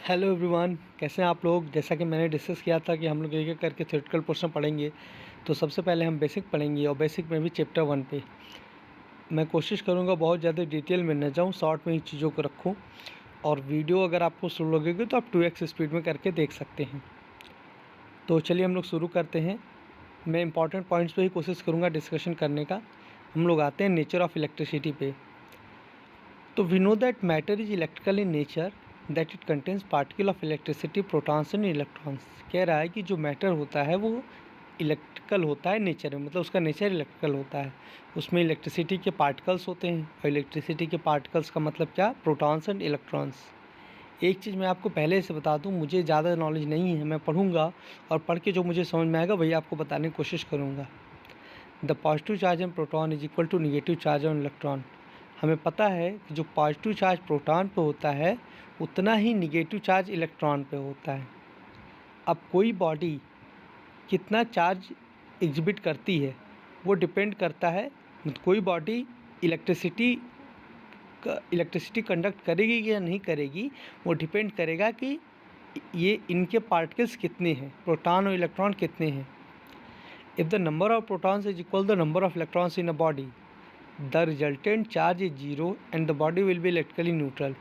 Hello everyone, कैसे हैं आप लोग। जैसा कि मैंने डिस्कस किया था कि हम लोग एक एक करके थ्योरेटिकल पोर्शन पढ़ेंगे। तो सबसे पहले हम बेसिक पढ़ेंगे और बेसिक में भी चैप्टर 1 पे मैं कोशिश करूँगा बहुत ज़्यादा डिटेल में न जाऊँ, शॉर्ट में ही चीज़ों को रखूँ। और वीडियो अगर आपको स्लो लगेगी तो आप 2x स्पीड में करके देख सकते हैं। तो चलिए हम लोग शुरू करते हैं। मैं इंपॉर्टेंट पॉइंट्स पे ही कोशिश करूँगा डिस्कशन करने का। हम लोग आते हैं नेचर ऑफ इलेक्ट्रिसिटी पे। तो we know that matter is electrical in nature, that it contains particle of electricity, protons and electrons. कह रहा है कि जो मैटर होता है वो इलेक्ट्रिकल होता है नेचर में, मतलब उसका नेचर इलेक्ट्रिकल होता है। उसमें इलेक्ट्रिसिटी के पार्टिकल्स होते हैं और इलेक्ट्रिसिटी के पार्टिकल्स का मतलब क्या, प्रोटॉन्स एंड इलेक्ट्रॉन्स। एक चीज़ मैं आपको पहले से बता दूं, मुझे ज़्यादा नॉलेज नहीं है, मैं पढ़ूंगा और पढ़ के जो मुझे समझ में आएगा वही आपको बताने की कोशिश करूँगा। The positive charge on proton is equal to negative charge on electron. हमें पता है कि जो पॉजिटिव चार्ज प्रोटॉन पे होता है उतना ही निगेटिव चार्ज इलेक्ट्रॉन पे होता है। अब कोई बॉडी कितना चार्ज एग्जिबिट करती है वो डिपेंड करता है, मतलब कोई बॉडी इलेक्ट्रिसिटी कंडक्ट करेगी या नहीं करेगी वो डिपेंड करेगा कि ये इनके पार्टिकल्स कितने हैं, प्रोटॉन और इलेक्ट्रॉन कितने हैं। If the number of protons is equal the number of electrons in a body, the resultant charge is zero and the body will be electrically neutral.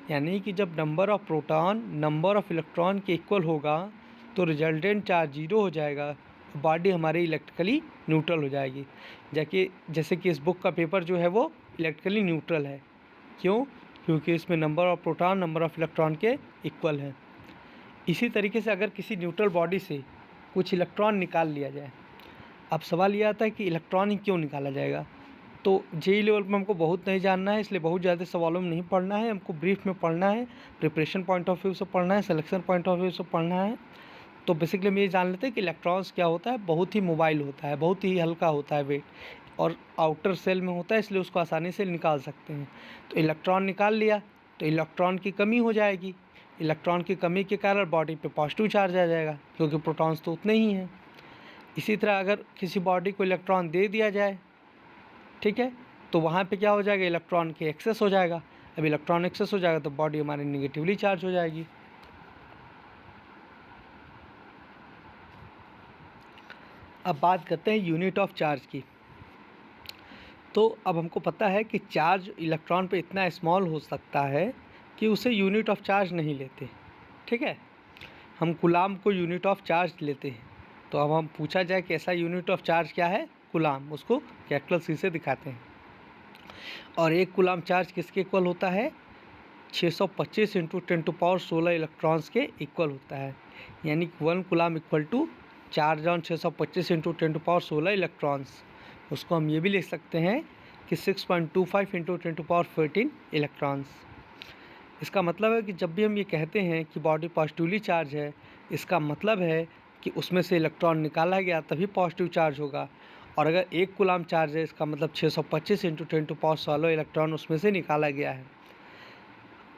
यानी कि जब number of proton number of electron के equal होगा तो resultant charge zero हो जाएगा, body हमारी electrically neutral हो जाएगी। जैसे कि इस बुक का पेपर जो है वो इलेक्ट्रिकली न्यूट्रल है। क्यों? क्योंकि इसमें number of proton number of electron के इक्वल है। इसी तरीके से अगर किसी न्यूट्रल बॉडी से कुछ इलेक्ट्रॉन निकाल लिया जाए, अब सवाल यह आता है कि इलेक्ट्रॉन ही क्यों निकाला जाएगा। तो जेई लेवल में हमको बहुत नहीं जानना है, इसलिए बहुत ज़्यादा सवालों में नहीं पढ़ना है, हमको ब्रीफ में पढ़ना है, प्रिपरेशन पॉइंट ऑफ व्यू से पढ़ना है, सिलेक्शन पॉइंट ऑफ व्यू से पढ़ना है। तो बेसिकली हम ये जान लेते हैं कि इलेक्ट्रॉन्स क्या होता है, बहुत ही मोबाइल होता है, बहुत ही हल्का होता है वेट, और आउटर सेल में होता है, इसलिए उसको आसानी से निकाल सकते हैं। तो इलेक्ट्रॉन निकाल लिया तो इलेक्ट्रॉन की कमी हो जाएगी। इलेक्ट्रॉन की कमी के कारण बॉडी पे पॉजिटिव चार्ज आ जाएगा क्योंकि प्रोटॉन्स तो उतने ही हैं। इसी तरह अगर किसी बॉडी को इलेक्ट्रॉन दे दिया जाए, ठीक है, तो वहाँ पे क्या हो जाएगा, इलेक्ट्रॉन के एक्सेस हो जाएगा। अब इलेक्ट्रॉन एक्सेस हो जाएगा तो बॉडी हमारी निगेटिवली चार्ज हो जाएगी। अब बात करते हैं यूनिट ऑफ चार्ज की। तो अब हमको पता है कि चार्ज इलेक्ट्रॉन पे इतना स्मॉल हो सकता है कि उसे यूनिट ऑफ चार्ज नहीं लेते, ठीक है। हम कूलाम को यूनिट ऑफ चार्ज लेते हैं। तो अब हम पूछा जाए कि ऐसा यूनिट ऑफ चार्ज क्या है, कूलाम, उसको कैपिटल सी से दिखाते हैं। और एक कूलाम चार्ज किसके इक्वल होता है, 625 इंटू 10⁻16 इलेक्ट्रॉन्स के इक्वल होता है। यानी कि 1 coulomb equal to charge on 625 into 10⁻16 electrons. उसको हम ये भी लिख सकते हैं कि 6.25 इंटू 10⁻14 इलेक्ट्रॉन्स। इसका मतलब है कि जब भी हम ये कहते हैं कि बॉडी पॉजिटिवली चार्ज है, इसका मतलब है कि उसमें से इलेक्ट्रॉन निकाला गया तभी पॉजिटिव चार्ज होगा। और अगर 1 कूलाम चार्ज है, इसका मतलब 625 इंटू 10⁻16 इलेक्ट्रॉन उसमें से निकाला गया है।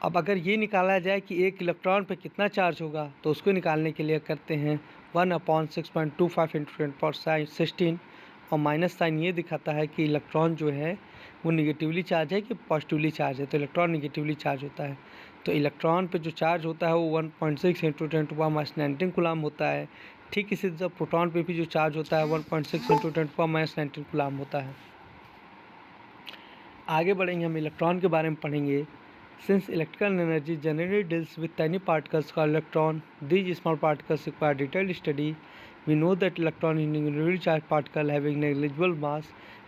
अब अगर ये निकाला जाए कि 1 इलेक्ट्रॉन पे कितना चार्ज होगा, तो उसको निकालने के लिए करते हैं 1/6.25 इंटू 10⁻16, और माइनस साइन ये दिखाता है कि इलेक्ट्रॉन जो है वो निगेटिवली चार्ज है कि पॉजिटिवली चार्ज है। तो इलेक्ट्रॉन निगेटिवली चार्ज होता है। तो इलेक्ट्रॉन पे जो चार्ज होता है वो 1.6 इंटू 10⁻19 कूलाम होता है। ठीक इसी तरह प्रोटॉन पे भी जो चार्ज होता है 1.6 इंटू 10⁻19 कूलाम होता है। आगे बढ़ेंगे, हम इलेक्ट्रॉन के बारे में पढ़ेंगे। Since electrical energy generally deals with tiny particles called electron, these small particles require detailed study. We know that electron is negatively charged particle having negligible mass.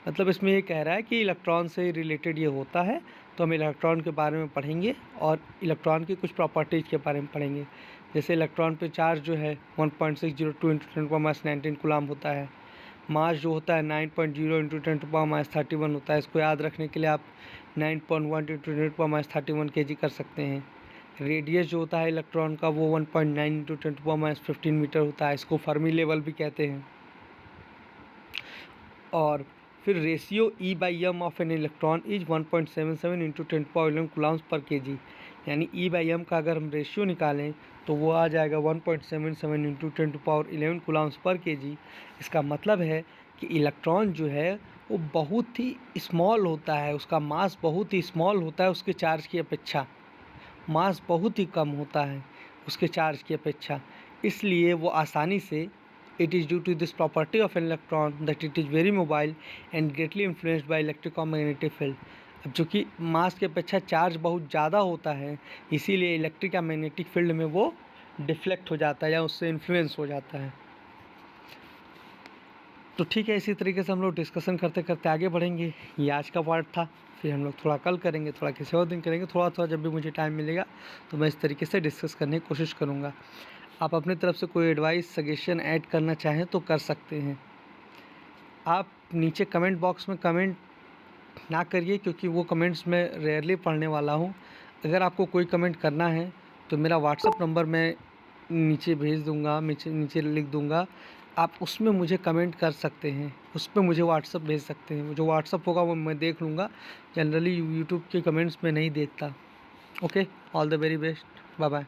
मतलब इसमें ये कह रहा है कि इलेक्ट्रॉन से रिलेटेड ये होता है। तो हम इलेक्ट्रॉन के बारे में पढ़ेंगे और इलेक्ट्रॉन की कुछ प्रॉपर्टीज़ के बारे में पढ़ेंगे। जैसे इलेक्ट्रॉन पे चार्ज जो है 1.602 इंटू 10⁻19 कूलाम होता है। मास जो होता है 9.0 इंटू 10⁻31 होता है। इसको याद रखने के लिए आप 9.1 इंटू 10⁻31 kg कर सकते हैं। रेडियस जो होता है इलेक्ट्रॉन का वो 1.9 इंटू 10⁻15 मीटर होता है। इसको फर्मी लेवल भी कहते हैं। और फिर ratio E/m of an electron is 1.77 into 10⁻11 coulombs पर kg। यानी E/m का अगर हम रेशियो निकालें तो वो आ जाएगा 1.77 इंटू 10⁻11 कूलाम्स पर kg। इसका मतलब है कि इलेक्ट्रॉन जो है वो बहुत ही स्मॉल होता है, उसका मास बहुत ही स्मॉल होता है, उसके चार्ज की अपेक्षा मास बहुत ही कम होता है। उसके चार्ज की अपेक्षा। इसलिए वो आसानी से it is due to this property of an electron that it is very mobile and greatly influenced by electric और मैग्नेटिक फील्ड। अब चूँकि मास की अपेक्षा चार्ज बहुत ज़्यादा होता है, इसीलिए इलेक्ट्रिक या मैग्नेटिक फील्ड में वो डिफ्लेक्ट हो जाता है या उससे इन्फ्लुएंस हो जाता है। तो ठीक है, इसी तरीके से हम लोग डिस्कशन करते करते आगे बढ़ेंगे। ये आज का पार्ट था, फिर हम लोग थोड़ा कल करेंगे, थोड़ा किसी और दिन करेंगे, थोड़ा जब भी मुझे टाइम मिलेगा तो मैं इस तरीके से डिस्कस करने की कोशिश करूँगा। आप अपनी तरफ से कोई एडवाइस सजेशन ऐड करना चाहें तो कर सकते हैं। आप नीचे कमेंट बॉक्स में कमेंट ना करिए, क्योंकि वो कमेंट्स मैं रेयरली पढ़ने वाला हूँ। अगर आपको कोई कमेंट करना है तो मेरा व्हाट्सअप नंबर मैं नीचे भेज दूँगा, नीचे लिख दूँगा, आप उसमें मुझे कमेंट कर सकते हैं, उस पे मुझे व्हाट्सअप भेज सकते हैं। जो व्हाट्सअप होगा वो मैं देख लूँगा, जनरली यूट्यूब के कमेंट्स में नहीं देखता। Okay, all the very best, bye bye.